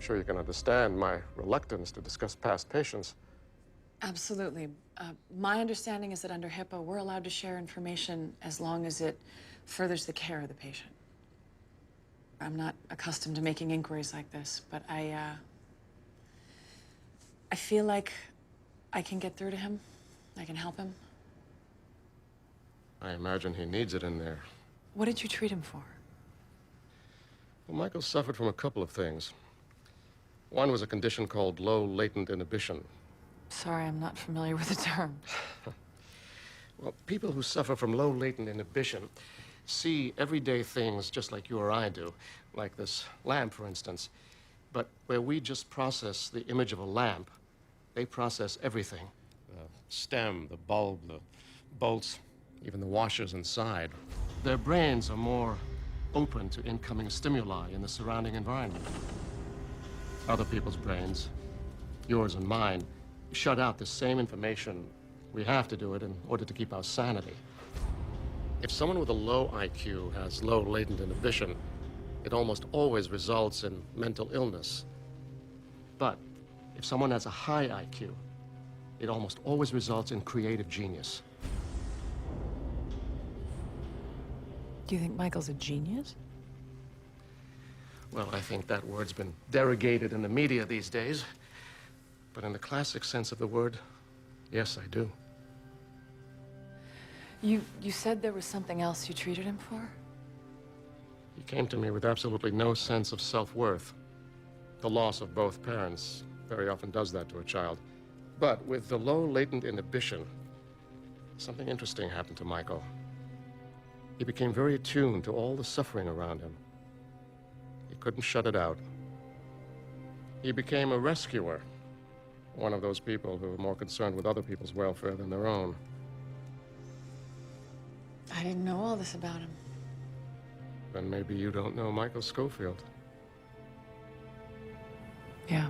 sure you can understand my reluctance to discuss past patients. Absolutely. My understanding is that under HIPAA, we're allowed to share information as long as it furthers the care of the patient. I'm not accustomed to making inquiries like this, but I feel like I can get through to him. I can help him. I imagine he needs it in there. What did you treat him for? Well, Michael suffered from a couple of things. One was a condition called low latent inhibition. Sorry, I'm not familiar with the term. Well, people who suffer from low latent inhibition see everyday things just like you or I do, like this lamp, for instance. But where we just process the image of a lamp, they process everything. The stem, the bulb, the bolts, even the washers inside. Their brains are more open to incoming stimuli in the surrounding environment. Other people's brains, yours and mine, shut out the same information. We have to do it in order to keep our sanity. If someone with a low IQ has low latent inhibition, it almost always results in mental illness. But if someone has a high IQ, it almost always results in creative genius. Do you think Michael's a genius? Well, I think that word's been derogated in the media these days. But in the classic sense of the word, yes, I do. You said there was something else you treated him for? He came to me with absolutely no sense of self-worth. The loss of both parents very often does that to a child. But with the low latent inhibition, something interesting happened to Michael. He became very attuned to all the suffering around him. He couldn't shut it out. He became a rescuer, one of those people who are more concerned with other people's welfare than their own. I didn't know all this about him. Then maybe you don't know Michael Schofield. Yeah.